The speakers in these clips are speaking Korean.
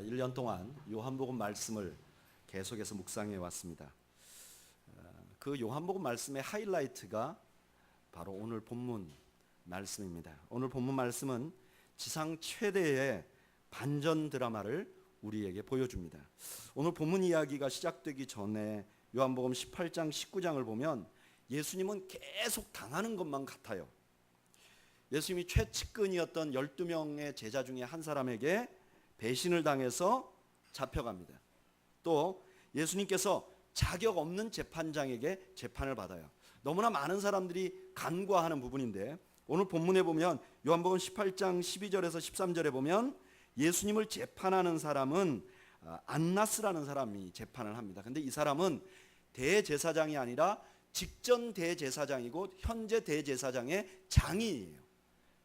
1년 동안 요한복음 말씀을 계속해서 묵상해 왔습니다. 그 요한복음 말씀의 하이라이트가 바로 오늘 본문 말씀입니다. 오늘 본문 말씀은 지상 최대의 반전 드라마를 우리에게 보여줍니다. 오늘 본문 이야기가 시작되기 전에 요한복음 18장 19장을 보면 예수님은 계속 당하는 것만 같아요. 예수님이 최측근이었던 12명의 제자 중에 한 사람에게 배신을 당해서 잡혀갑니다. 또 예수님께서 자격 없는 재판장에게 재판을 받아요. 너무나 많은 사람들이 간과하는 부분인데 오늘 본문에 보면 요한복음 18장 12절에서 13절에 보면 예수님을 재판하는 사람은 안나스라는 사람이 재판을 합니다. 근데 이 사람은 대제사장이 아니라 직전 대제사장이고 현재 대제사장의 장이에요.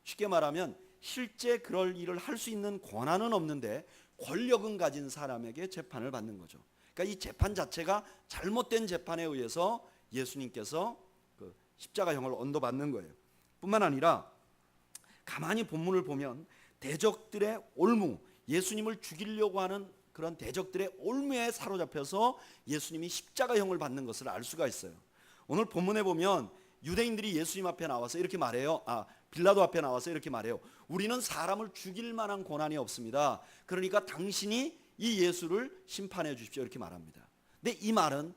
쉽게 말하면 실제 그럴 일을 할 수 있는 권한은 없는데 권력은 가진 사람에게 재판을 받는 거죠. 그러니까 이 재판 자체가 잘못된 재판에 의해서 예수님께서 그 십자가형을 언도받는 거예요. 뿐만 아니라 가만히 본문을 보면 대적들의 올무, 예수님을 죽이려고 하는 그런 대적들의 올무에 사로잡혀서 예수님이 십자가형을 받는 것을 알 수가 있어요. 오늘 본문에 보면 유대인들이 예수님 앞에 나와서 이렇게 말해요. 빌라도 앞에 나와서 이렇게 말해요. 우리는 사람을 죽일 만한 권한이 없습니다. 그러니까 당신이 이 예수를 심판해 주십시오. 이렇게 말합니다. 근데 이 말은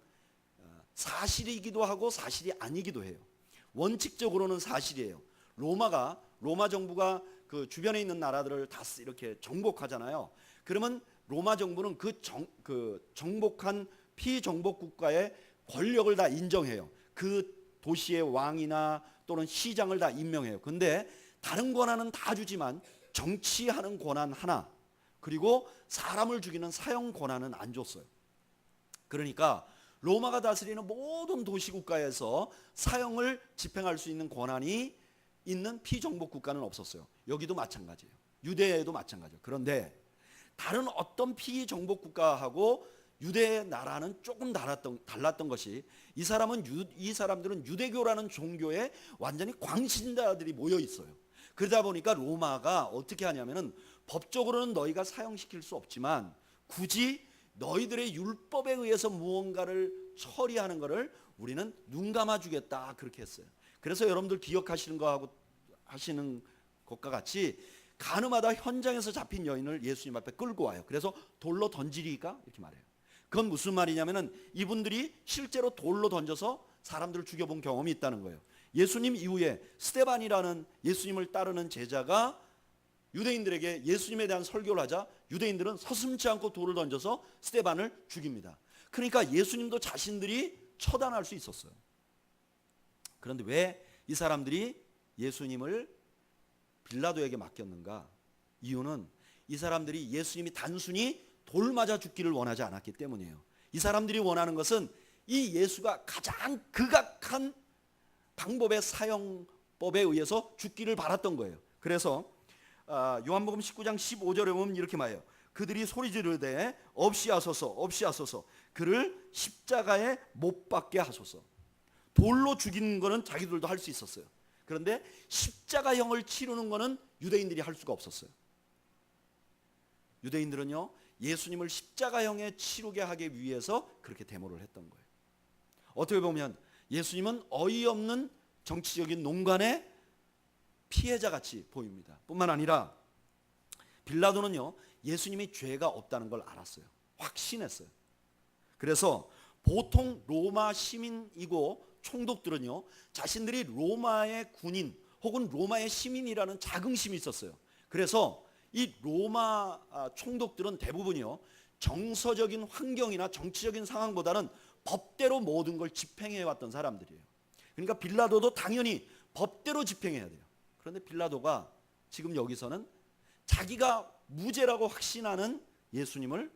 사실이기도 하고 사실이 아니기도 해요. 원칙적으로는 사실이에요. 로마 정부가 그 주변에 있는 나라들을 다 이렇게 정복하잖아요. 그러면 로마 정부는 그 정복한 피정복 국가의 권력을 다 인정해요. 그 도시의 왕이나 또는 시장을 다 임명해요. 근데 다른 권한은 다 주지만 정치하는 권한 하나, 그리고 사람을 죽이는 사형 권한은 안 줬어요. 그러니까 로마가 다스리는 모든 도시국가에서 사형을 집행할 수 있는 권한이 있는 피정복 국가는 없었어요. 여기도 마찬가지예요. 유대에도 마찬가지예요. 그런데 다른 어떤 피정복 국가하고 유대 나라는 조금 달랐던 것이 이 사람들은 유대교라는 종교에 완전히 광신자들이 모여 있어요. 그러다 보니까 로마가 어떻게 하냐면은 법적으로는 너희가 사형시킬 수 없지만 굳이 너희들의 율법에 의해서 무언가를 처리하는 것을 우리는 눈 감아주겠다 그렇게 했어요. 그래서 여러분들 기억하시는 거하고 하시는 것과 같이 가늠하다 현장에서 잡힌 여인을 예수님 앞에 끌고 와요. 그래서 돌로 던지리까 이렇게 말해요. 그건 무슨 말이냐면은 이분들이 실제로 돌로 던져서 사람들을 죽여본 경험이 있다는 거예요. 예수님 이후에 스데반이라는 예수님을 따르는 제자가 유대인들에게 예수님에 대한 설교를 하자 유대인들은 서슴지 않고 돌을 던져서 스데반을 죽입니다. 그러니까 예수님도 자신들이 처단할 수 있었어요. 그런데 왜 이 사람들이 예수님을 빌라도에게 맡겼는가? 이유는 이 사람들이 예수님이 단순히 돌 맞아 죽기를 원하지 않았기 때문이에요. 이 사람들이 원하는 것은 이 예수가 가장 극악한 방법의 사형법에 의해서 죽기를 바랐던 거예요. 그래서 요한복음 19장 15절에 보면 이렇게 말해요. 그들이 소리 지르되 없이 하소서 그를 십자가에 못 박게 하소서. 돌로 죽이는 거는 자기들도 할 수 있었어요. 그런데 십자가형을 치르는 거는 유대인들이 할 수가 없었어요. 유대인들은요 예수님을 십자가형에 치르게 하기 위해서 그렇게 데모를 했던 거예요. 어떻게 보면 예수님은 어이없는 정치적인 농간의 피해자같이 보입니다. 뿐만 아니라 빌라도는요 예수님이 죄가 없다는 걸 알았어요. 확신했어요. 그래서 보통 로마 시민이고 총독들은요 자신들이 로마의 군인 혹은 로마의 시민이라는 자긍심이 있었어요. 그래서 이 로마 총독들은 대부분이요 정서적인 환경이나 정치적인 상황보다는 법대로 모든 걸 집행해 왔던 사람들이에요. 그러니까 빌라도도 당연히 법대로 집행해야 돼요. 그런데 빌라도가 지금 여기서는 자기가 무죄라고 확신하는 예수님을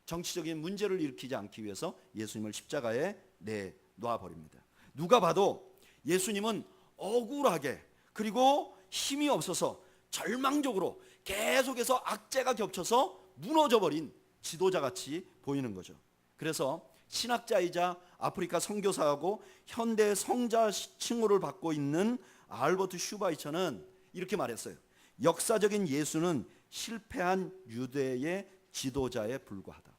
정치적인 문제를 일으키지 않기 위해서 예수님을 십자가에 내놔 버립니다. 누가 봐도 예수님은 억울하게 그리고 힘이 없어서 절망적으로 계속해서 악재가 겹쳐서 무너져버린 지도자같이 보이는 거죠. 그래서 신학자이자 아프리카 선교사하고 현대 성자 칭호를 받고 있는 알버트 슈바이처는 이렇게 말했어요. 역사적인 예수는 실패한 유대의 지도자에 불과하다.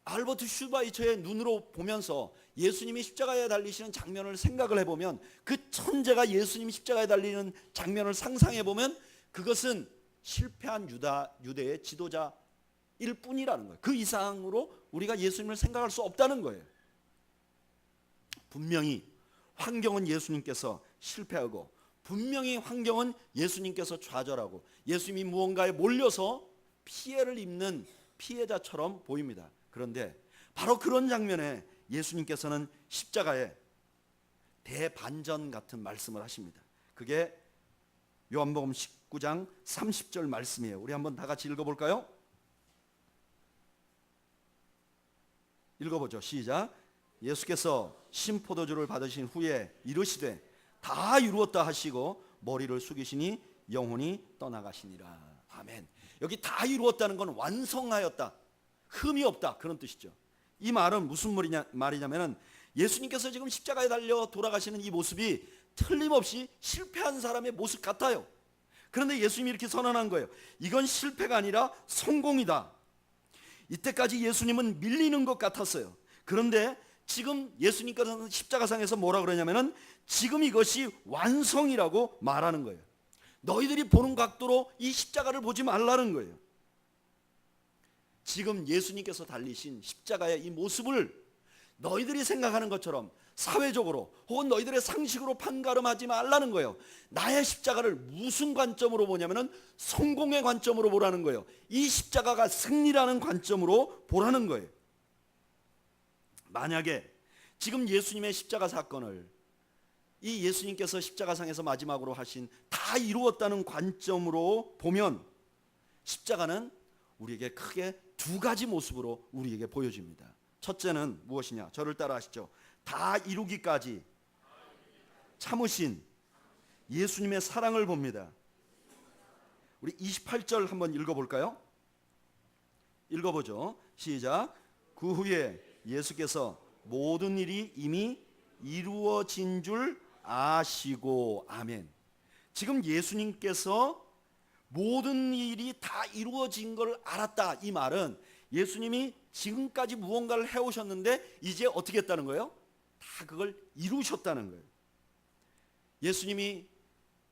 알버트 슈바이처의 눈으로 보면서 예수님이 십자가에 달리시는 장면을 생각을 해보면, 그 천재가 예수님이 십자가에 달리는 장면을 상상해보면 그것은 실패한 유대의 지도자일 뿐이라는 거예요. 그 이상으로 우리가 예수님을 생각할 수 없다는 거예요. 분명히 환경은 예수님께서 실패하고, 분명히 환경은 예수님께서 좌절하고, 예수님이 무언가에 몰려서 피해를 입는 피해자처럼 보입니다. 그런데 바로 그런 장면에 예수님께서는 십자가에 대반전 같은 말씀을 하십니다. 그게 요한복음 19장 30절 말씀이에요. 우리 한번 다 같이 읽어볼까요? 읽어보죠. 시작. 예수께서 신포도주를 받으신 후에 이르시되 다 이루었다 하시고 머리를 숙이시니 영혼이 떠나가시니라. 아멘. 여기 다 이루었다는 건 완성하였다, 흠이 없다, 그런 뜻이죠. 이 말은 무슨 말이냐면은 예수님께서 지금 십자가에 달려 돌아가시는 이 모습이 틀림없이 실패한 사람의 모습 같아요. 그런데 예수님이 이렇게 선언한 거예요. 이건 실패가 아니라 성공이다. 이때까지 예수님은 밀리는 것 같았어요. 그런데 지금 예수님께서는 십자가상에서 뭐라 그러냐면은 지금 이것이 완성이라고 말하는 거예요. 너희들이 보는 각도로 이 십자가를 보지 말라는 거예요. 지금 예수님께서 달리신 십자가의 이 모습을 너희들이 생각하는 것처럼 사회적으로 혹은 너희들의 상식으로 판가름하지 말라는 거예요. 나의 십자가를 무슨 관점으로 보냐면은 성공의 관점으로 보라는 거예요. 이 십자가가 승리라는 관점으로 보라는 거예요. 만약에 지금 예수님의 십자가 사건을 이 예수님께서 십자가상에서 마지막으로 하신 다 이루었다는 관점으로 보면 십자가는 우리에게 크게 두 가지 모습으로 우리에게 보여집니다. 첫째는 무엇이냐? 저를 따라 하시죠. 다 이루기까지 참으신 예수님의 사랑을 봅니다. 우리 28절 한번 읽어볼까요? 읽어보죠. 시작. 그 후에 예수께서 모든 일이 이미 이루어진 줄 아시고. 아멘. 지금 예수님께서 모든 일이 다 이루어진 걸 알았다, 이 말은 예수님이 지금까지 무언가를 해오셨는데 이제 어떻게 했다는 거예요? 다 그걸 이루셨다는 거예요. 예수님이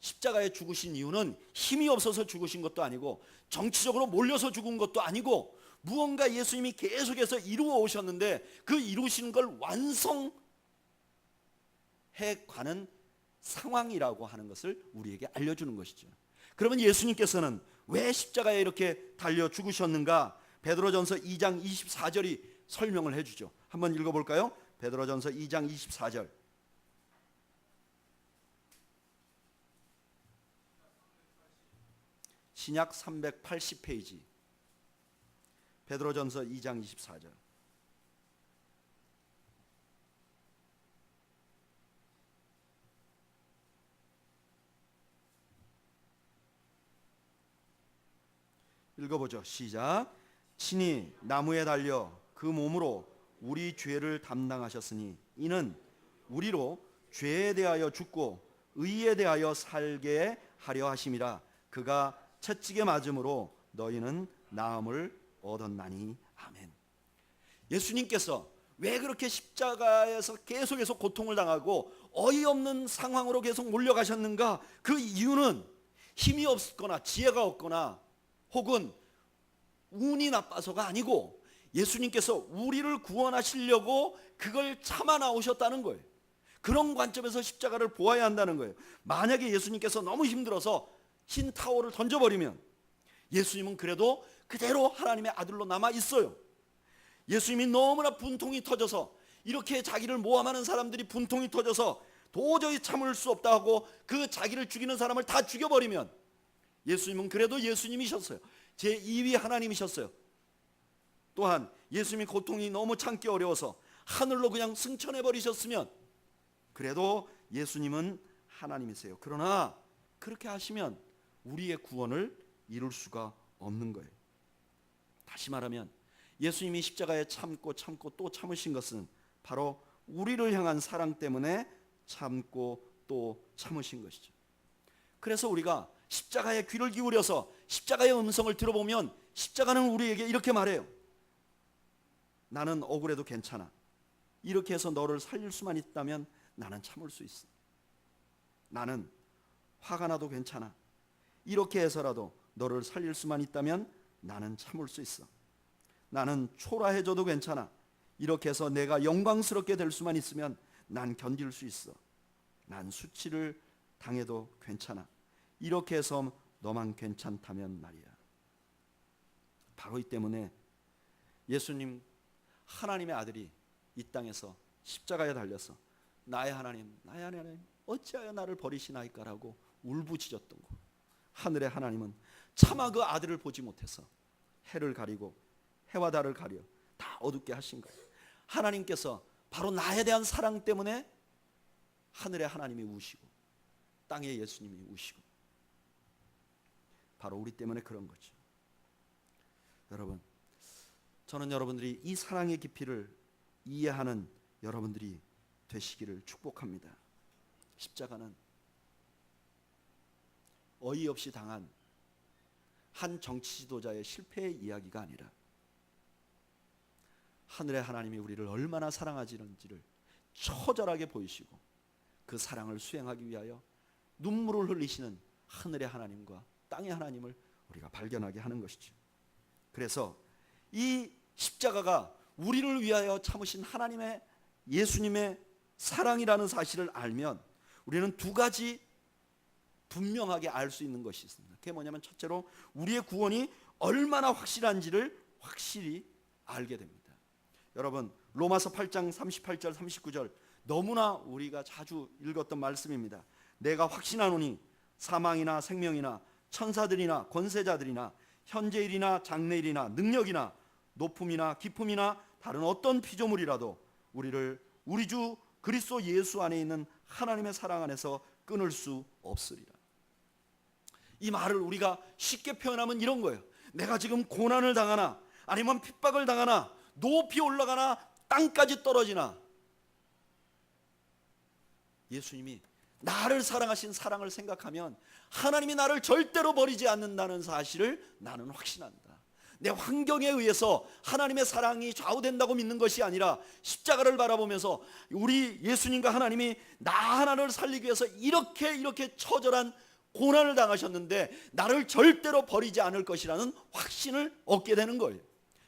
십자가에 죽으신 이유는 힘이 없어서 죽으신 것도 아니고 정치적으로 몰려서 죽은 것도 아니고 무언가 예수님이 계속해서 이루어 오셨는데 그 이루신 걸 완성해 가는 상황이라고 하는 것을 우리에게 알려주는 것이죠. 그러면 예수님께서는 왜 십자가에 이렇게 달려 죽으셨는가? 베드로전서 2장 24절이 설명을 해주죠. 한번 읽어볼까요? 베드로전서 2장 24절. 신약 380페이지. 베드로전서 2장 24절. 읽어보죠. 시작. 친히 나무에 달려 그 몸으로 우리 죄를 담당하셨으니 이는 우리로 죄에 대하여 죽고 의에 대하여 살게 하려 하심이라. 그가 채찍에 맞음으로 너희는 나음을 얻었나니. 아멘. 예수님께서 왜 그렇게 십자가에서 계속해서 고통을 당하고 어이없는 상황으로 계속 몰려가셨는가? 그 이유는 힘이 없거나 지혜가 없거나 혹은 운이 나빠서가 아니고 예수님께서 우리를 구원하시려고 그걸 참아 나오셨다는 거예요. 그런 관점에서 십자가를 보아야 한다는 거예요. 만약에 예수님께서 너무 힘들어서 흰 타월을 던져버리면 예수님은 그래도 그대로 하나님의 아들로 남아 있어요. 예수님이 너무나 분통이 터져서 이렇게 자기를 모함하는 사람들이 분통이 터져서 도저히 참을 수 없다 하고 그 자기를 죽이는 사람을 다 죽여버리면 예수님은 그래도 예수님이셨어요. 제2위 하나님이셨어요. 또한 예수님이 고통이 너무 참기 어려워서 하늘로 그냥 승천해버리셨으면 그래도 예수님은 하나님이세요. 그러나 그렇게 하시면 우리의 구원을 이룰 수가 없는 거예요. 다시 말하면 예수님이 십자가에 참고 또 참으신 것은 바로 우리를 향한 사랑 때문에 참고 또 참으신 것이죠. 그래서 우리가 십자가에 귀를 기울여서 십자가의 음성을 들어보면 십자가는 우리에게 이렇게 말해요. 나는 억울해도 괜찮아. 이렇게 해서 너를 살릴 수만 있다면 나는 참을 수 있어. 나는 화가 나도 괜찮아. 이렇게 해서라도 너를 살릴 수만 있다면 나는 참을 수 있어. 나는 초라해져도 괜찮아. 이렇게 해서 내가 영광스럽게 될 수만 있으면 난 견딜 수 있어. 난 수치를 당해도 괜찮아. 이렇게 해서 너만 괜찮다면 말이야. 바로 이 때문에 예수님, 하나님의 아들이 이 땅에서 십자가에 달려서 나의 하나님, 나의 하나님, 어찌하여 나를 버리시나이까라고 울부짖었던 거. 하늘의 하나님은 차마 그 아들을 보지 못해서 해를 가리고 해와 달을 가려 다 어둡게 하신 거예요. 하나님께서 바로 나에 대한 사랑 때문에 하늘의 하나님이 우시고 땅의 예수님이 우시고, 바로 우리 때문에 그런 거죠. 여러분, 저는 여러분들이 이 사랑의 깊이를 이해하는 여러분들이 되시기를 축복합니다. 십자가는 어이없이 당한 한 정치 지도자의 실패의 이야기가 아니라 하늘의 하나님이 우리를 얼마나 사랑하시는지를 처절하게 보이시고 그 사랑을 수행하기 위하여 눈물을 흘리시는 하늘의 하나님과 땅의 하나님을 우리가 발견하게 하는 것이죠. 그래서 이 십자가가 우리를 위하여 참으신 하나님의, 예수님의 사랑이라는 사실을 알면 우리는 두 가지 분명하게 알 수 있는 것이 있습니다. 그게 뭐냐면, 첫째로 우리의 구원이 얼마나 확실한지를 확실히 알게 됩니다. 여러분, 로마서 8장 38절 39절 너무나 우리가 자주 읽었던 말씀입니다. 내가 확신하노니 사망이나 생명이나 천사들이나 권세자들이나 현재일이나 장래일이나 능력이나 높음이나 깊음이나 다른 어떤 피조물이라도 우리를 우리 주 그리스도 예수 안에 있는 하나님의 사랑 안에서 끊을 수 없으리라. 이 말을 우리가 쉽게 표현하면 이런 거예요. 내가 지금 고난을 당하나, 아니면 핍박을 당하나, 높이 올라가나, 땅까지 떨어지나, 예수님이 나를 사랑하신 사랑을 생각하면 하나님이 나를 절대로 버리지 않는다는 사실을 나는 확신한다. 내 환경에 의해서 하나님의 사랑이 좌우된다고 믿는 것이 아니라 십자가를 바라보면서 우리 예수님과 하나님이 나 하나를 살리기 위해서 이렇게 처절한 고난을 당하셨는데 나를 절대로 버리지 않을 것이라는 확신을 얻게 되는 거예요.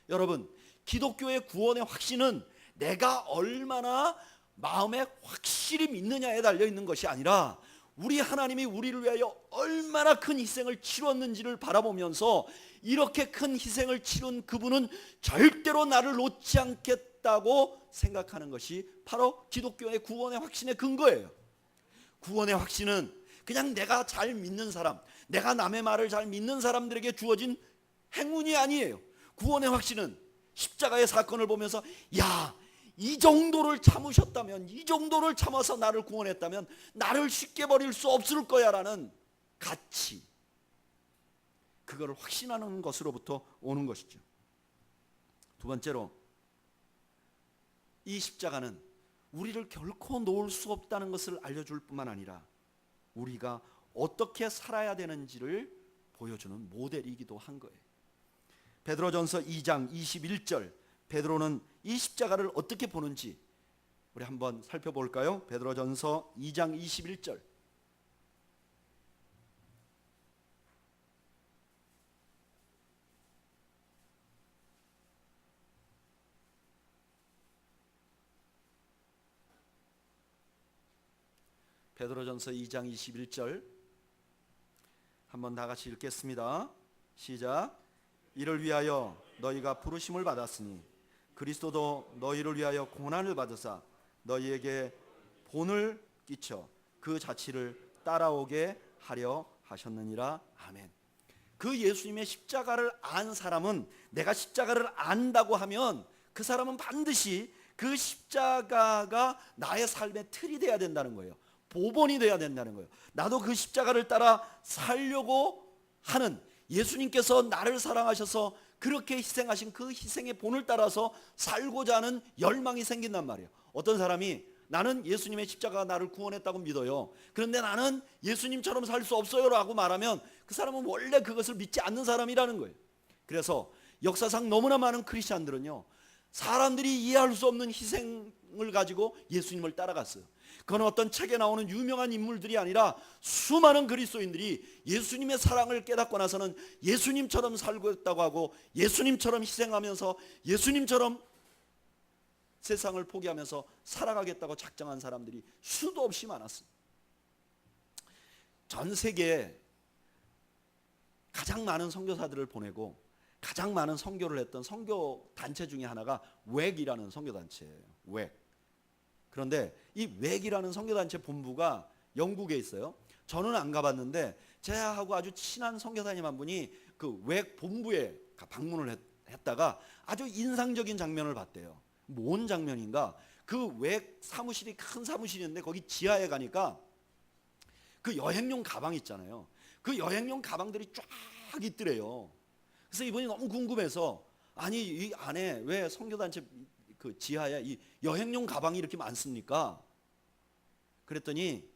여러분, 기독교의 구원의 확신은 내가 얼마나 마음에 확실히 믿느냐에 달려 있는 것이 아니라 우리 하나님이 우리를 위하여 얼마나 큰 희생을 치렀는지를 바라보면서 이렇게 큰 희생을 치른 그분은 절대로 나를 놓지 않겠다고 생각하는 것이 바로 기독교의 구원의 확신의 근거예요. 구원의 확신은 그냥 내가 잘 믿는 사람, 내가 남의 말을 잘 믿는 사람들에게 주어진 행운이 아니에요. 구원의 확신은 십자가의 사건을 보면서, 야, 이 정도를 참으셨다면, 이 정도를 참아서 나를 구원했다면 나를 쉽게 버릴 수 없을 거야 라는 가치, 그거를 확신하는 것으로부터 오는 것이죠. 두 번째로, 이 십자가는 우리를 결코 놓을 수 없다는 것을 알려줄 뿐만 아니라 우리가 어떻게 살아야 되는지를 보여주는 모델이기도 한 거예요. 베드로전서 2장 21절, 베드로는 이 십자가를 어떻게 보는지 우리 한번 살펴볼까요? 베드로전서 2장 21절. 베드로전서 2장 21절 한번 다 같이 읽겠습니다. 시작. 이를 위하여 너희가 부르심을 받았으니 그리스도도 너희를 위하여 고난을 받으사 너희에게 본을 끼쳐 그 자취를 따라오게 하려 하셨느니라. 아멘. 그 예수님의 십자가를 안 사람은, 내가 십자가를 안다고 하면 그 사람은 반드시 그 십자가가 나의 삶의 틀이 돼야 된다는 거예요. 보본이 돼야 된다는 거예요. 나도 그 십자가를 따라 살려고 하는, 예수님께서 나를 사랑하셔서 그렇게 희생하신 그 희생의 본을 따라서 살고자 하는 열망이 생긴단 말이에요. 어떤 사람이 나는 예수님의 십자가가 나를 구원했다고 믿어요. 그런데 나는 예수님처럼 살 수 없어요 라고 말하면 그 사람은 원래 그것을 믿지 않는 사람이라는 거예요. 그래서 역사상 너무나 많은 크리스찬들은요, 사람들이 이해할 수 없는 희생을 가지고 예수님을 따라갔어요. 그건 어떤 책에 나오는 유명한 인물들이 아니라 수많은 그리스도인들이 예수님의 사랑을 깨닫고 나서는 예수님처럼 살고 있다고 하고, 예수님처럼 희생하면서 예수님처럼 세상을 포기하면서 살아가겠다고 작정한 사람들이 수도 없이 많았어요. 전 세계에 가장 많은 선교사들을 보내고 가장 많은 선교를 했던 선교 단체 중에 하나가 웩이라는 선교 단체예요. 웩. 그런데 이 웩이라는 선교 단체 본부가 영국에 있어요. 저는 안 가봤는데 제하고 아주 친한 선교사님 한 분이 그 웩 본부에 방문을 했다가 아주 인상적인 장면을 봤대요. 뭔 장면인가? 그 웩 사무실이 큰 사무실인데 거기 지하에 가니까 그 여행용 가방 있잖아요. 그 여행용 가방들이 쫙 있더래요. 그래서 이분이 너무 궁금해서, 아니 이 안에 왜 선교단체 그 지하에 이 여행용 가방이 이렇게 많습니까? 그랬더니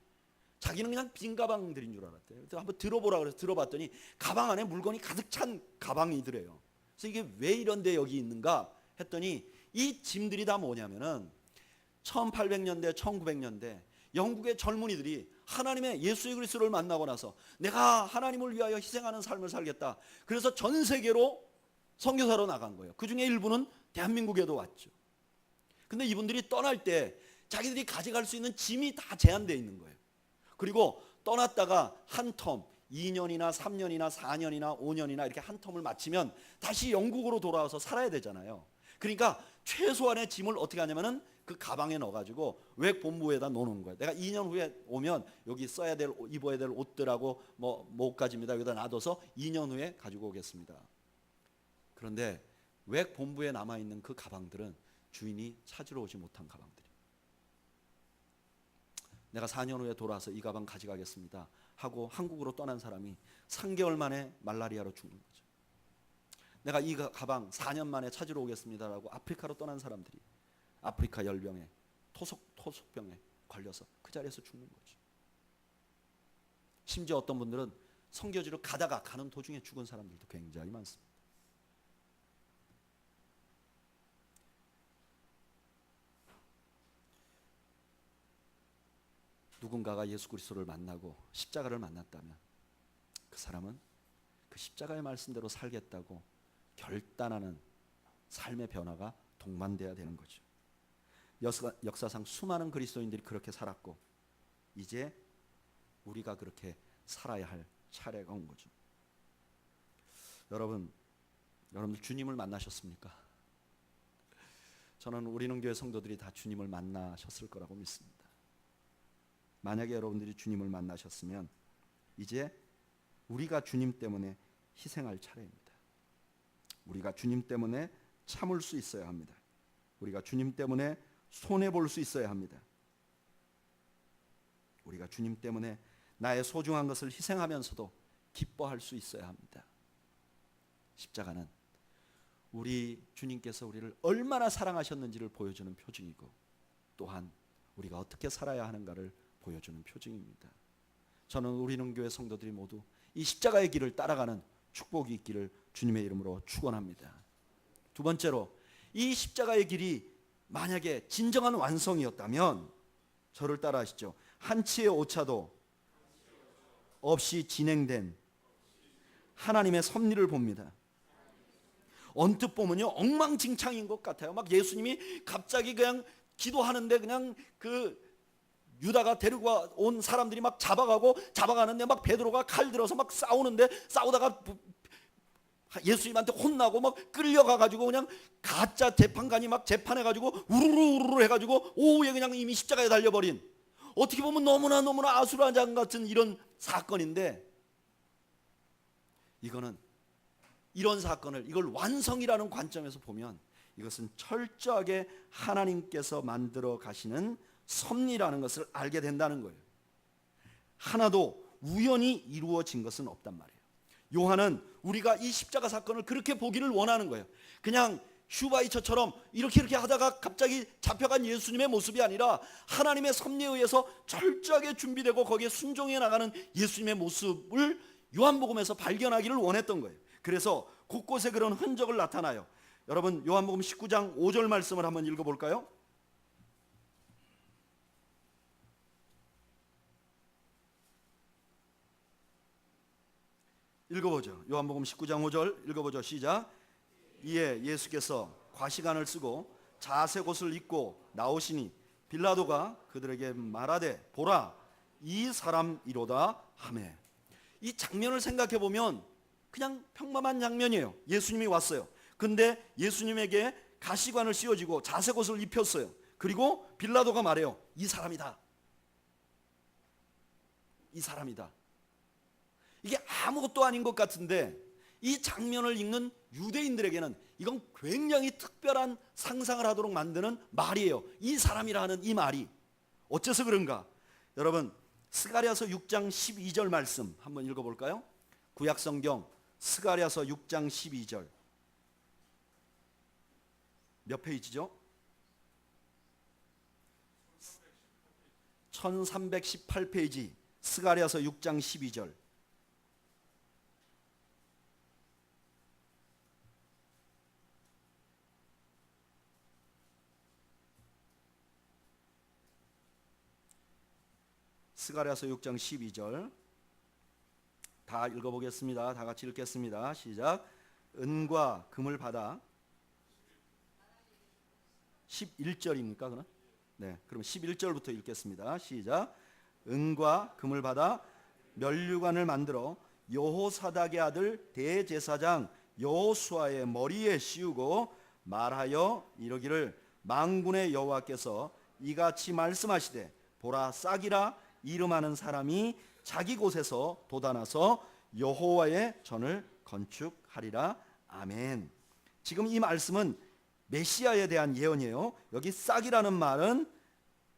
자기는 그냥 빈 가방들인 줄 알았대요. 그래서 한번 들어보라 그래서 들어봤더니 가방 안에 물건이 가득 찬 가방이더래요. 그래서 이게 왜 이런데 여기 있는가 했더니 이 짐들이 다 뭐냐면은 1800년대 1900년대 영국의 젊은이들이 하나님의 예수 그리스도를 만나고 나서 내가 하나님을 위하여 희생하는 삶을 살겠다. 그래서 전 세계로 선교사로 나간 거예요. 그 중에 일부는 대한민국에도 왔죠. 근데 이분들이 떠날 때 자기들이 가져갈 수 있는 짐이 다 제한되어 있는 거예요. 그리고 떠났다가 한 텀 2년이나 3년이나 4년이나 5년이나 이렇게 한 텀을 마치면 다시 영국으로 돌아와서 살아야 되잖아요. 그러니까 최소한의 짐을 어떻게 하냐면은 그 가방에 넣어가지고 웩 본부에다 놓는 거예요. 내가 2년 후에 오면 여기 써야 될, 입어야 될 옷들하고 뭐 목까지입니다. 여기다 놔둬서 2년 후에 가지고 오겠습니다. 그런데 웩 본부에 남아있는 그 가방들은 주인이 찾으러 오지 못한 가방들이에요. 내가 4년 후에 돌아와서 이 가방 가져가겠습니다 하고 한국으로 떠난 사람이 3개월 만에 말라리아로 죽는 거죠. 내가 이 가방 4년 만에 찾으러 오겠습니다라고 아프리카로 떠난 사람들이 아프리카 열병에 토속병에 걸려서 그 자리에서 죽는 거죠. 심지어 어떤 분들은 선교지로 가다가 가는 도중에 죽은 사람들도 굉장히 많습니다. 누군가가 예수 그리스도를 만나고 십자가를 만났다면 그 사람은 그 십자가의 말씀대로 살겠다고 결단하는 삶의 변화가 동반돼야 되는 거죠. 역사상 수많은 그리스도인들이 그렇게 살았고 이제 우리가 그렇게 살아야 할 차례가 온 거죠. 여러분들 주님을 만나셨습니까? 저는 우리는 교회 성도들이 다 주님을 만나셨을 거라고 믿습니다. 만약에 여러분들이 주님을 만나셨으면 이제 우리가 주님 때문에 희생할 차례입니다. 우리가 주님 때문에 참을 수 있어야 합니다. 우리가 주님 때문에 손해볼 수 있어야 합니다. 우리가 주님 때문에 나의 소중한 것을 희생하면서도 기뻐할 수 있어야 합니다. 십자가는 우리 주님께서 우리를 얼마나 사랑하셨는지를 보여주는 표징이고 또한 우리가 어떻게 살아야 하는가를 보여주는 표징입니다. 저는 우리는 교회 성도들이 모두 이 십자가의 길을 따라가는 축복이 있기를 주님의 이름으로 축원합니다. 두 번째로 이 십자가의 길이 만약에 진정한 완성이었다면 저를 따라 하시죠. 한치의 오차도 없이 진행된 하나님의 섭리를 봅니다. 언뜻 보면요 엉망진창인 것 같아요. 막 예수님이 갑자기 그냥 기도하는데 그냥 그 유다가 데리고 온 사람들이 막 잡아가는데 막 베드로가 칼 들어서 막 싸우는데 싸우다가 예수님한테 혼나고 막 끌려가가지고 그냥 가짜 재판관이 막 재판해가지고 우르르 해가지고 오후에 그냥 이미 십자가에 달려버린, 어떻게 보면 너무나 아수라장 같은 이런 사건인데, 이런 사건을 이걸 완성이라는 관점에서 보면 이것은 철저하게 하나님께서 만들어 가시는 섭리라는 것을 알게 된다는 거예요. 하나도 우연히 이루어진 것은 없단 말이에요. 요한은 우리가 이 십자가 사건을 그렇게 보기를 원하는 거예요. 그냥 슈바이처처럼 이렇게 하다가 갑자기 잡혀간 예수님의 모습이 아니라 하나님의 섭리에 의해서 철저하게 준비되고 거기에 순종해 나가는 예수님의 모습을 요한복음에서 발견하기를 원했던 거예요. 그래서 곳곳에 그런 흔적을 나타나요. 여러분 요한복음 19장 5절 말씀을 한번 읽어볼까요? 읽어보죠. 요한복음 19장 5절 읽어보죠. 시작. 이에 예수께서 과시관을 쓰고 자색 옷을 입고 나오시니 빌라도가 그들에게 말하되 보라 이 사람이로다 하매. 이 장면을 생각해 보면 그냥 평범한 장면이에요. 예수님이 왔어요. 근데 예수님에게 가시관을 씌워지고 자색 옷을 입혔어요. 그리고 빌라도가 말해요. 이 사람이다. 이 사람이다. 이게 아무것도 아닌 것 같은데 이 장면을 읽는 유대인들에게는 이건 굉장히 특별한 상상을 하도록 만드는 말이에요. 이 사람이라는 이 말이 어째서 그런가? 여러분 스가랴서 6장 12절 말씀 한번 읽어볼까요? 구약성경 스가랴서 6장 12절 몇 페이지죠? 1318페이지 스가랴서 6장 12절. 스가랴서 6장 12절 다 읽어보겠습니다. 다 같이 읽겠습니다. 시작. 은과 금을 받아 11절입니까 그럼? 네, 그럼 11절부터 읽겠습니다. 시작. 은과 금을 받아 면류관을 만들어 여호사닥의 아들 대제사장 여호수아의 머리에 씌우고 말하여 이르기를 만군의 여호와께서 이같이 말씀하시되 보라 싹이라 이름하는 사람이 자기 곳에서 돋아나서 여호와의 전을 건축하리라. 아멘. 지금 이 말씀은 메시아에 대한 예언이에요. 여기 싹이라는 말은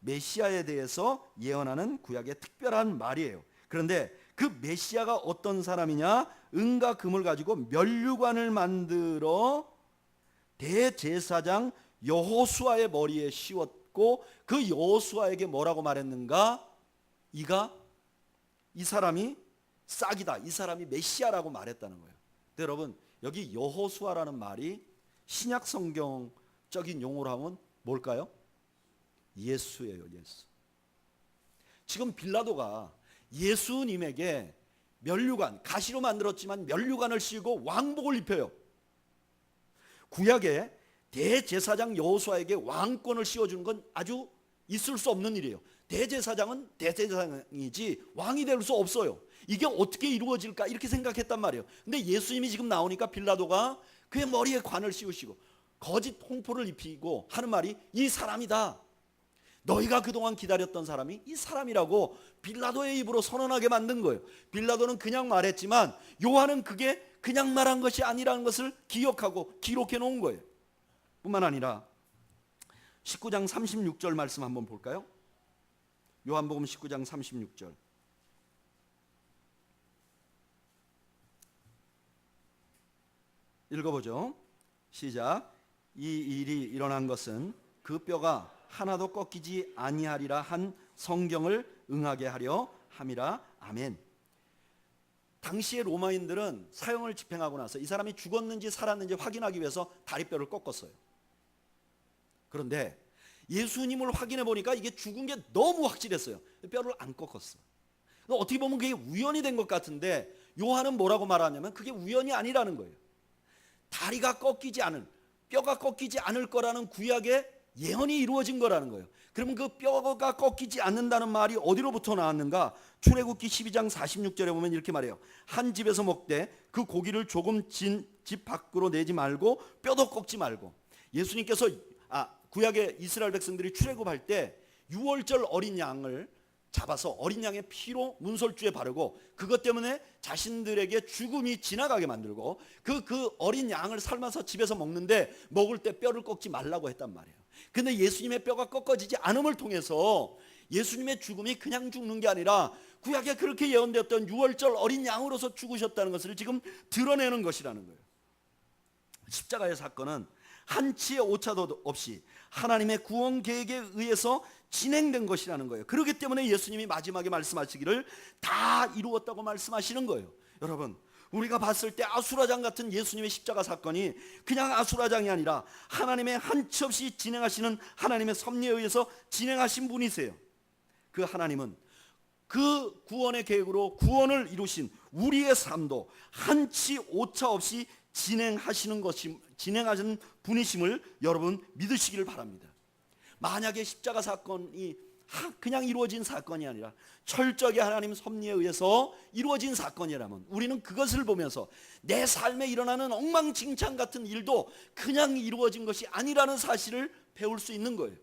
메시아에 대해서 예언하는 구약의 특별한 말이에요. 그런데 그 메시아가 어떤 사람이냐? 은과 금을 가지고 면류관을 만들어 대제사장 여호수아의 머리에 씌웠고 그 여호수아에게 뭐라고 말했는가? 이 사람이 싹이다. 이 사람이 메시아라고 말했다는 거예요. 근데 여러분 여기 여호수아라는 말이 신약 성경적인 용어로 하면 뭘까요? 예수예요. 예수. 지금 빌라도가 예수님에게 면류관, 가시로 만들었지만 면류관을 씌우고 왕복을 입혀요. 구약에 대제사장 여호수아에게 왕권을 씌워주는 건 아주 있을 수 없는 일이에요. 대제사장은 대제사장이지 왕이 될 수 없어요. 이게 어떻게 이루어질까 이렇게 생각했단 말이에요. 근데 예수님이 지금 나오니까 빌라도가 그의 머리에 관을 씌우시고 거짓 홍포를 입히고 하는 말이 이 사람이다. 너희가 그동안 기다렸던 사람이 이 사람이라고 빌라도의 입으로 선언하게 만든 거예요. 빌라도는 그냥 말했지만 요한은 그게 그냥 말한 것이 아니라는 것을 기억하고 기록해 놓은 거예요. 뿐만 아니라 19장 36절 말씀 한번 볼까요? 요한복음 19장 36절. 읽어보죠. 시작. 이 일이 일어난 것은 그 뼈가 하나도 꺾이지 아니하리라 한 성경을 응하게 하려 함이라. 아멘. 당시의 로마인들은 사형을 집행하고 나서 이 사람이 죽었는지 살았는지 확인하기 위해서 다리뼈를 꺾었어요. 그런데 예수님을 확인해 보니까 이게 죽은 게 너무 확실했어요. 뼈를 안 꺾었어. 어떻게 보면 그게 우연이 된 것 같은데 요한은 뭐라고 말하냐면 그게 우연이 아니라는 거예요. 다리가 꺾이지 않은, 뼈가 꺾이지 않을 거라는 구약의 예언이 이루어진 거라는 거예요. 그러면 그 뼈가 꺾이지 않는다는 말이 어디로부터 나왔는가? 출애굽기 12장 46절에 보면 이렇게 말해요. 한 집에서 먹되 그 고기를 조금 진 집 밖으로 내지 말고 뼈도 꺾지 말고. 예수님께서 구약의 이스라엘 백성들이 출애굽할 때 유월절 어린 양을 잡아서 어린 양의 피로 문설주에 바르고 그것 때문에 자신들에게 죽음이 지나가게 만들고 그 어린 양을 삶아서 집에서 먹는데 먹을 때 뼈를 꺾지 말라고 했단 말이에요. 근데 예수님의 뼈가 꺾어지지 않음을 통해서 예수님의 죽음이 그냥 죽는 게 아니라 구약에 그렇게 예언되었던 유월절 어린 양으로서 죽으셨다는 것을 지금 드러내는 것이라는 거예요. 십자가의 사건은 한치의 오차도 없이 하나님의 구원 계획에 의해서 진행된 것이라는 거예요. 그렇기 때문에 예수님이 마지막에 말씀하시기를 다 이루었다고 말씀하시는 거예요. 여러분, 우리가 봤을 때 아수라장 같은 예수님의 십자가 사건이 그냥 아수라장이 아니라 하나님의 한치 없이 진행하시는 하나님의 섭리에 의해서 진행하신 분이세요. 그 하나님은 그 구원의 계획으로 구원을 이루신 우리의 삶도 한치 오차 없이 진행하시는 분이심을 여러분 믿으시기를 바랍니다. 만약에 십자가 사건이 그냥 이루어진 사건이 아니라 철저하게 하나님 섭리에 의해서 이루어진 사건이라면 우리는 그것을 보면서 내 삶에 일어나는 엉망진창 같은 일도 그냥 이루어진 것이 아니라는 사실을 배울 수 있는 거예요.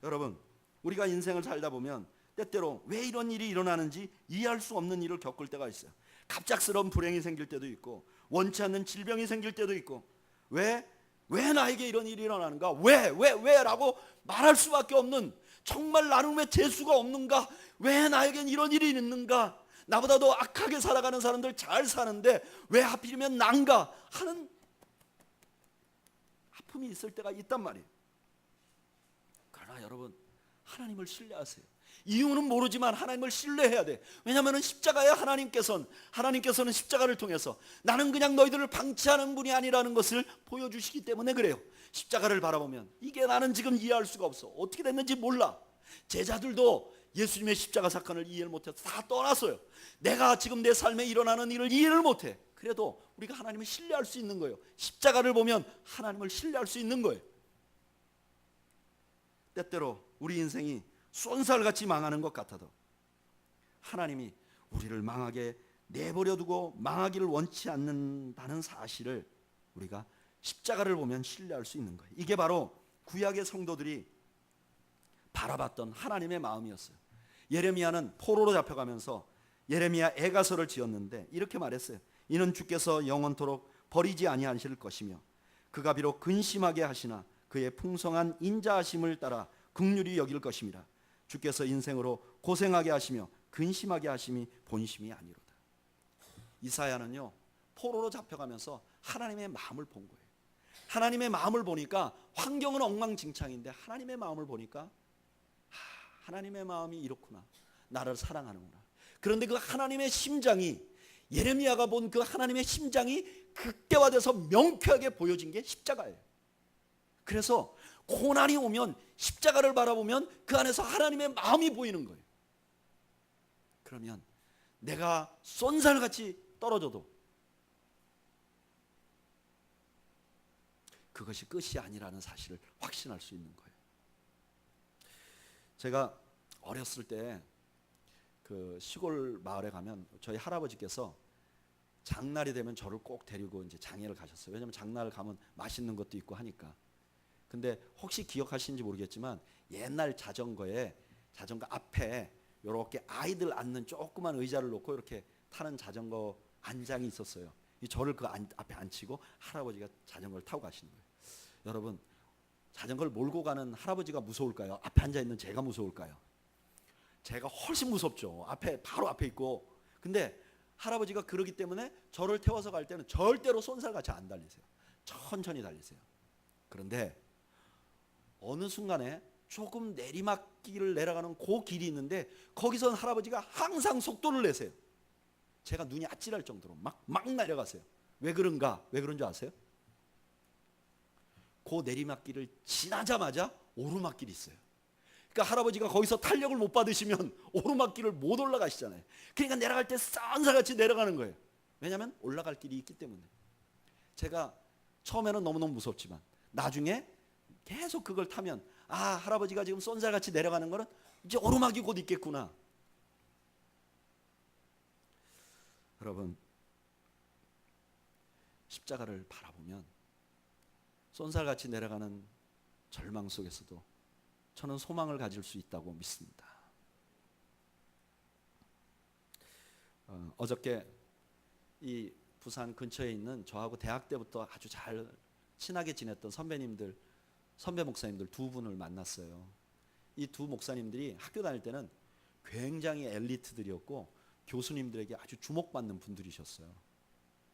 여러분, 우리가 인생을 살다 보면 때때로 왜 이런 일이 일어나는지 이해할 수 없는 일을 겪을 때가 있어요. 갑작스러운 불행이 생길 때도 있고 원치 않는 질병이 생길 때도 있고 왜 나에게 이런 일이 일어나는가? 왜라고 말할 수밖에 없는, 정말 나는 왜 재수가 없는가? 왜 나에겐 이런 일이 있는가? 나보다도 악하게 살아가는 사람들 잘 사는데 왜 하필이면 난가? 하는 아픔이 있을 때가 있단 말이에요. 그러나 여러분, 하나님을 신뢰하세요. 이유는 모르지만 하나님을 신뢰해야 돼. 왜냐하면 십자가에 하나님께서는 십자가를 통해서 나는 그냥 너희들을 방치하는 분이 아니라는 것을 보여주시기 때문에 그래요. 십자가를 바라보면 이게 나는 지금 이해할 수가 없어. 어떻게 됐는지 몰라. 제자들도 예수님의 십자가 사건을 이해를 못해서 다 떠났어요. 내가 지금 내 삶에 일어나는 일을 이해를 못해. 그래도 우리가 하나님을 신뢰할 수 있는 거예요. 십자가를 보면 하나님을 신뢰할 수 있는 거예요. 때때로 우리 인생이 쏜살같이 망하는 것 같아도 하나님이 우리를 망하게 내버려 두고 망하기를 원치 않는다는 사실을 우리가 십자가를 보면 신뢰할 수 있는 거예요. 이게 바로 구약의 성도들이 바라봤던 하나님의 마음이었어요. 예레미야는 포로로 잡혀가면서 예레미야 애가서를 지었는데 이렇게 말했어요. 이는 주께서 영원토록 버리지 아니하실 것이며 그가 비록 근심하게 하시나 그의 풍성한 인자하심을 따라 긍휼히 여길 것임이라. 주께서 인생으로 고생하게 하시며 근심하게 하심이 본심이 아니로다. 이사야는요, 포로로 잡혀가면서 하나님의 마음을 본 거예요. 하나님의 마음을 보니까 환경은 엉망진창인데 하나님의 마음을 보니까 하나님의 마음이 이렇구나. 나를 사랑하는구나. 그런데 그 하나님의 심장이, 예레미야가 본 그 하나님의 심장이 극대화돼서 명쾌하게 보여진 게 십자가예요. 그래서 고난이 오면 십자가를 바라보면 그 안에서 하나님의 마음이 보이는 거예요. 그러면 내가 쏜살같이 떨어져도 그것이 끝이 아니라는 사실을 확신할 수 있는 거예요. 제가 어렸을 때 그 시골 마을에 가면 저희 할아버지께서 장날이 되면 저를 꼭 데리고 이제 장애를 가셨어요. 왜냐하면 장날 가면 맛있는 것도 있고 하니까. 근데 혹시 기억하시는지 모르겠지만 옛날 자전거 앞에 이렇게 아이들 앉는 조그만 의자를 놓고 이렇게 타는 자전거 안장이 있었어요. 저를 그 앞에 앉히고 할아버지가 자전거를 타고 가시는 거예요. 여러분, 자전거를 몰고 가는 할아버지가 무서울까요? 앞에 앉아 있는 제가 무서울까요? 제가 훨씬 무섭죠. 바로 앞에 있고. 근데 할아버지가 그러기 때문에 저를 태워서 갈 때는 절대로 쏜살같이 안 달리세요. 천천히 달리세요. 그런데 어느 순간에 조금 내리막길을 내려가는 그 길이 있는데 거기서 할아버지가 항상 속도를 내세요. 제가 눈이 아찔할 정도로 막 내려가세요. 왜 그런가? 왜 그런 줄 아세요? 그 내리막길을 지나자마자 오르막길이 있어요. 그러니까 할아버지가 거기서 탄력을 못 받으시면 오르막길을 못 올라가시잖아요. 그러니까 내려갈 때 싼살같이 내려가는 거예요. 왜냐하면 올라갈 길이 있기 때문에. 제가 처음에는 너무너무 무섭지만 나중에 계속 그걸 타면 할아버지가 지금 쏜살같이 내려가는 거는 이제 오르막이 곧 있겠구나. 여러분, 십자가를 바라보면 쏜살같이 내려가는 절망 속에서도 저는 소망을 가질 수 있다고 믿습니다. 어저께 이 부산 근처에 있는 저하고 대학 때부터 아주 잘 친하게 지냈던 선배 목사님들 두 분을 만났어요. 이 두 목사님들이 학교 다닐 때는 굉장히 엘리트들이었고 교수님들에게 아주 주목받는 분들이셨어요.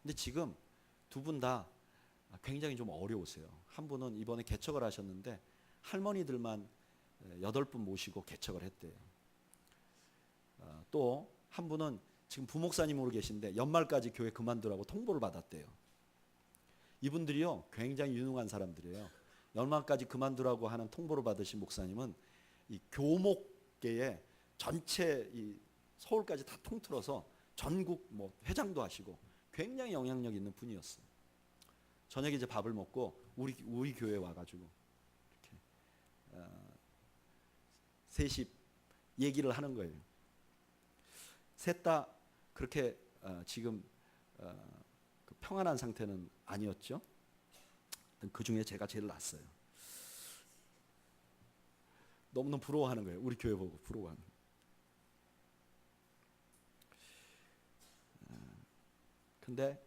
근데 지금 두 분 다 굉장히 좀 어려우세요. 한 분은 이번에 개척을 하셨는데 할머니들만 8분 모시고 개척을 했대요. 또 한 분은 지금 부목사님으로 계신데 연말까지 교회 그만두라고 통보를 받았대요. 이분들이요 굉장히 유능한 사람들이에요. 연말까지 그만두라고 하는 통보를 받으신 목사님은 이 교목계에 전체 이 서울까지 다 통틀어서 전국 뭐 회장도 하시고 굉장히 영향력 있는 분이었어요. 저녁에 이제 밥을 먹고 우리 교회에 와가지고 이렇게 셋이 얘기를 하는 거예요. 셋 다 그렇게 지금 그 평안한 상태는 아니었죠. 그 중에 제가 제일 낫어요. 너무너무 부러워하는 거예요. 우리 교회 보고 부러워하는 거예요. 근데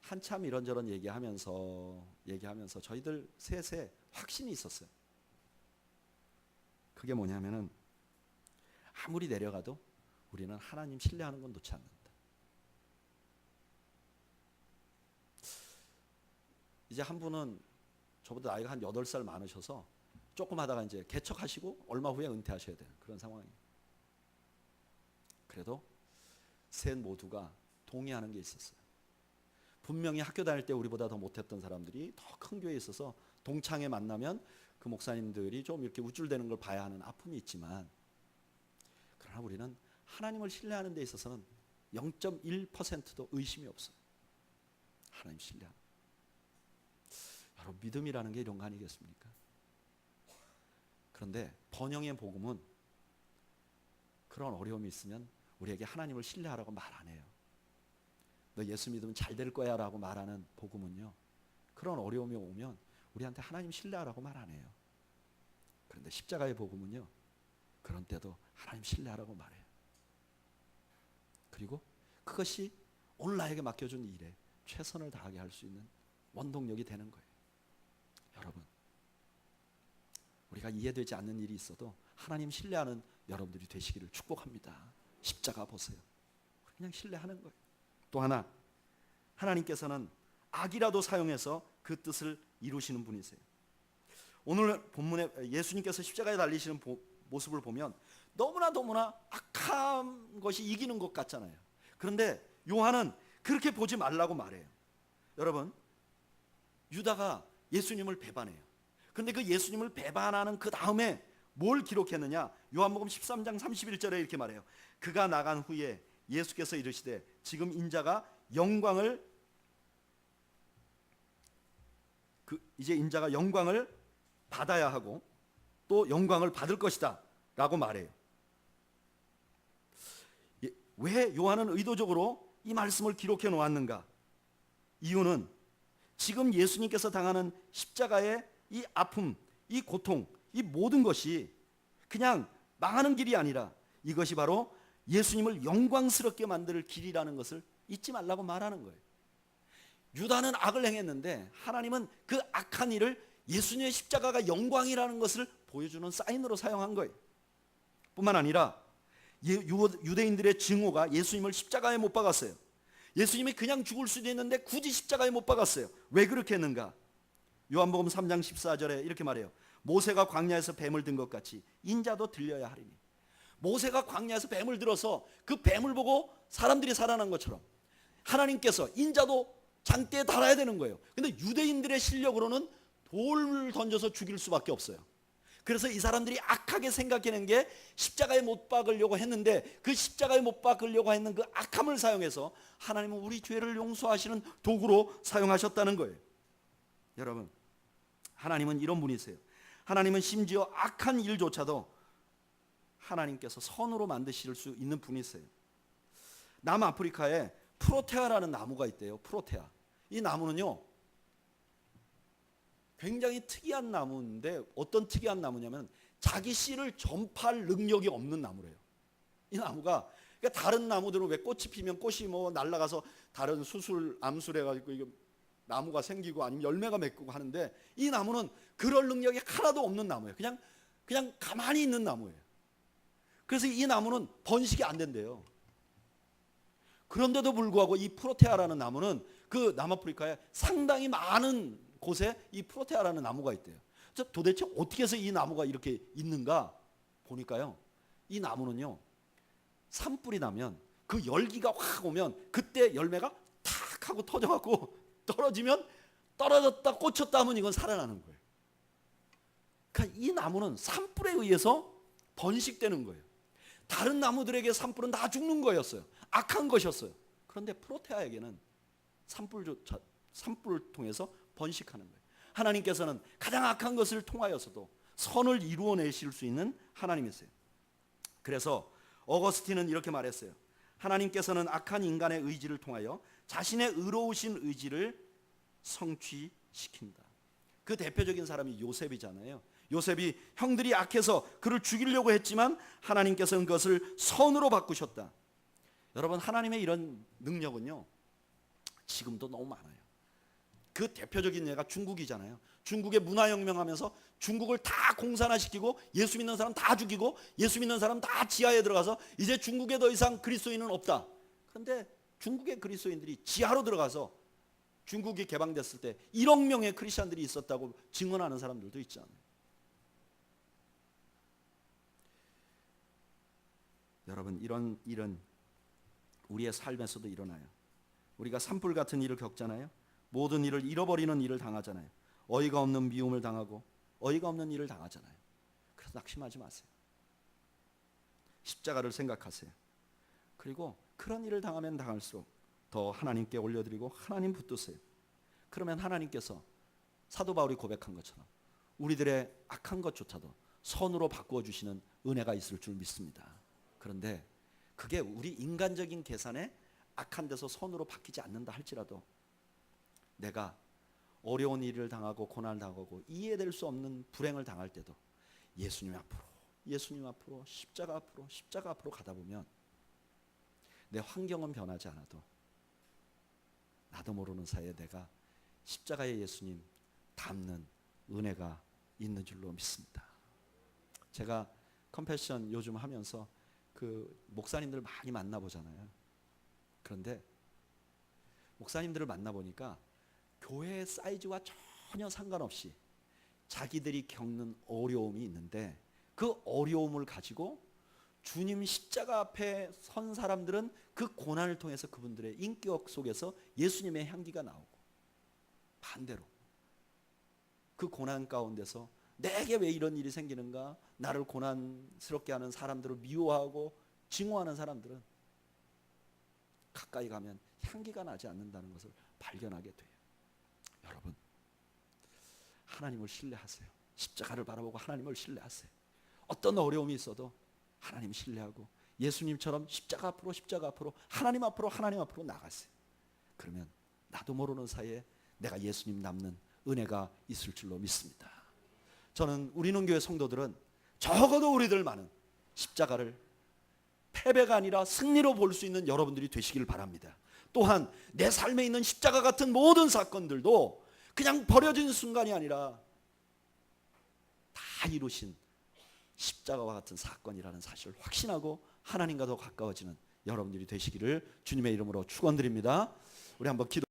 한참 이런저런 얘기하면서 저희들 셋에 확신이 있었어요. 그게 뭐냐면은 아무리 내려가도 우리는 하나님 신뢰하는 건 놓지 않는다. 이제 한 분은 저보다 나이가 한 8살 많으셔서 조금 하다가 이제 개척하시고 얼마 후에 은퇴하셔야 되는 그런 상황이에요. 그래도 셋 모두가 동의하는 게 있었어요. 분명히 학교 다닐 때 우리보다 더 못했던 사람들이 더 큰 교회에 있어서 동창회 만나면 그 목사님들이 좀 이렇게 우쭐대는 걸 봐야 하는 아픔이 있지만, 그러나 우리는 하나님을 신뢰하는 데 있어서는 0.1%도 의심이 없어요. 하나님 신뢰하는. 여러분 믿음이라는 게 이런 거 아니겠습니까? 그런데 번영의 복음은 그런 어려움이 있으면 우리에게 하나님을 신뢰하라고 말 안 해요. 너 예수 믿으면 잘 될 거야 라고 말하는 복음은요, 그런 어려움이 오면 우리한테 하나님 신뢰하라고 말 안 해요. 그런데 십자가의 복음은요, 그런 때도 하나님 신뢰하라고 말해요. 그리고 그것이 오늘 나에게 맡겨준 일에 최선을 다하게 할 수 있는 원동력이 되는 거예요. 여러분, 우리가 이해되지 않는 일이 있어도 하나님 신뢰하는 여러분들이 되시기를 축복합니다. 십자가 보세요. 그냥 신뢰하는 거예요. 또 하나, 하나님께서는 악이라도 사용해서 그 뜻을 이루시는 분이세요. 오늘 본문에 예수님께서 십자가에 달리시는 모습을 보면 너무나 악한 것이 이기는 것 같잖아요. 그런데 요한은 그렇게 보지 말라고 말해요. 여러분, 유다가 예수님을 배반해요. 그런데 그 예수님을 배반하는 그 다음에 뭘 기록했느냐? 요한복음 13장 31절에 이렇게 말해요. 그가 나간 후에 예수께서 이르시되 지금 인자가 영광을 이제 인자가 영광을 받아야 하고 또 영광을 받을 것이다 라고 말해요. 왜 요한은 의도적으로 이 말씀을 기록해 놓았는가? 이유는 지금 예수님께서 당하는 십자가의 이 아픔, 이 고통, 이 모든 것이 그냥 망하는 길이 아니라 이것이 바로 예수님을 영광스럽게 만들 길이라는 것을 잊지 말라고 말하는 거예요. 유다는 악을 행했는데 하나님은 그 악한 일을 예수님의 십자가가 영광이라는 것을 보여주는 사인으로 사용한 거예요. 뿐만 아니라 유대인들의 증오가 예수님을 십자가에 못 박았어요. 예수님이 그냥 죽을 수도 있는데 굳이 십자가에 못 박았어요. 왜 그렇게 했는가? 요한복음 3장 14절에 이렇게 말해요. 모세가 광야에서 뱀을 든 것 같이 인자도 들려야 하리니. 모세가 광야에서 뱀을 들어서 그 뱀을 보고 사람들이 살아난 것처럼 하나님께서 인자도 장대에 달아야 되는 거예요. 근데 유대인들의 실력으로는 돌을 던져서 죽일 수밖에 없어요. 그래서 이 사람들이 악하게 생각하는 게 십자가에 못 박으려고 했는데 그 십자가에 못 박으려고 했는 그 악함을 사용해서 하나님은 우리 죄를 용서하시는 도구로 사용하셨다는 거예요. 여러분, 하나님은 이런 분이세요. 하나님은 심지어 악한 일조차도 하나님께서 선으로 만드실 수 있는 분이세요. 남아프리카에 프로테아라는 나무가 있대요. 프로테아. 이 나무는요 굉장히 특이한 나무인데 어떤 특이한 나무냐면 자기 씨를 전파할 능력이 없는 나무래요. 이 나무가 그러니까 다른 나무들은 왜 꽃이 피면 꽃이 뭐 날아가서 다른 수술 암술해 가지고 이게 나무가 생기고 아니면 열매가 맺고 하는데 이 나무는 그럴 능력이 하나도 없는 나무예요. 그냥 가만히 있는 나무예요. 그래서 이 나무는 번식이 안 된대요. 그런데도 불구하고 이 프로테아라는 나무는 그 남아프리카에 상당히 많은 곳에 이 프로테아라는 나무가 있대요. 도대체 어떻게 해서 이 나무가 이렇게 있는가 보니까요, 이 나무는요 산불이 나면 그 열기가 확 오면 그때 열매가 탁 하고 터져갖고 떨어지면 떨어졌다 꽂혔다 하면 이건 살아나는 거예요. 그러니까 이 나무는 산불에 의해서 번식되는 거예요. 다른 나무들에게 산불은 다 죽는 거였어요. 악한 것이었어요. 그런데 프로테아에게는 산불을 통해서 번식하는 거예요. 하나님께서는 가장 악한 것을 통하여서도 선을 이루어내실 수 있는 하나님이세요. 그래서 어거스틴은 이렇게 말했어요. 하나님께서는 악한 인간의 의지를 통하여 자신의 의로우신 의지를 성취시킨다. 그 대표적인 사람이 요셉이잖아요. 요셉이 형들이 악해서 그를 죽이려고 했지만 하나님께서는 그것을 선으로 바꾸셨다. 여러분, 하나님의 이런 능력은요 지금도 너무 많아요. 그 대표적인 예가 중국이잖아요. 중국의 문화혁명하면서 중국을 다 공산화시키고 예수 믿는 사람 다 죽이고 예수 믿는 사람 다 지하에 들어가서 이제 중국에 더 이상 그리스도인은 없다. 그런데 중국의 그리스도인들이 지하로 들어가서 중국이 개방됐을 때 1억 명의 크리스천들이 있었다고 증언하는 사람들도 있잖아요. 여러분, 이런 일은 우리의 삶에서도 일어나요. 우리가 산불 같은 일을 겪잖아요. 모든 일을 잃어버리는 일을 당하잖아요. 어이가 없는 미움을 당하고 어이가 없는 일을 당하잖아요. 그래서 낙심하지 마세요. 십자가를 생각하세요. 그리고 그런 일을 당하면 당할수록 더 하나님께 올려드리고 하나님 붙드세요. 그러면 하나님께서 사도 바울이 고백한 것처럼 우리들의 악한 것조차도 선으로 바꾸어 주시는 은혜가 있을 줄 믿습니다. 그런데 그게 우리 인간적인 계산에 악한 데서 선으로 바뀌지 않는다 할지라도 내가 어려운 일을 당하고 고난을 당하고 이해될 수 없는 불행을 당할 때도 예수님 앞으로 십자가 앞으로 가다 보면 내 환경은 변하지 않아도 나도 모르는 사이에 내가 십자가의 예수님 닮는 은혜가 있는 줄로 믿습니다. 제가 컴패션 요즘 하면서 그 목사님들 많이 만나보잖아요. 그런데 목사님들을 만나보니까 교회의 사이즈와 전혀 상관없이 자기들이 겪는 어려움이 있는데 그 어려움을 가지고 주님 십자가 앞에 선 사람들은 그 고난을 통해서 그분들의 인격 속에서 예수님의 향기가 나오고, 반대로 그 고난 가운데서 내게 왜 이런 일이 생기는가, 나를 고난스럽게 하는 사람들을 미워하고 증오하는 사람들은 가까이 가면 향기가 나지 않는다는 것을 발견하게 돼요. 여러분, 하나님을 신뢰하세요. 십자가를 바라보고 하나님을 신뢰하세요. 어떤 어려움이 있어도 하나님 신뢰하고 예수님처럼 십자가 앞으로 하나님 앞으로 나가세요. 그러면 나도 모르는 사이에 내가 예수님 닮는 은혜가 있을 줄로 믿습니다. 저는 우리는 교회 성도들은 적어도 우리들만은 십자가를 패배가 아니라 승리로 볼 수 있는 여러분들이 되시길 바랍니다. 또한 내 삶에 있는 십자가 같은 모든 사건들도 그냥 버려진 순간이 아니라 다 이루신 십자가와 같은 사건이라는 사실을 확신하고 하나님과 더 가까워지는 여러분들이 되시기를 주님의 이름으로 축원드립니다. 우리 한번 기도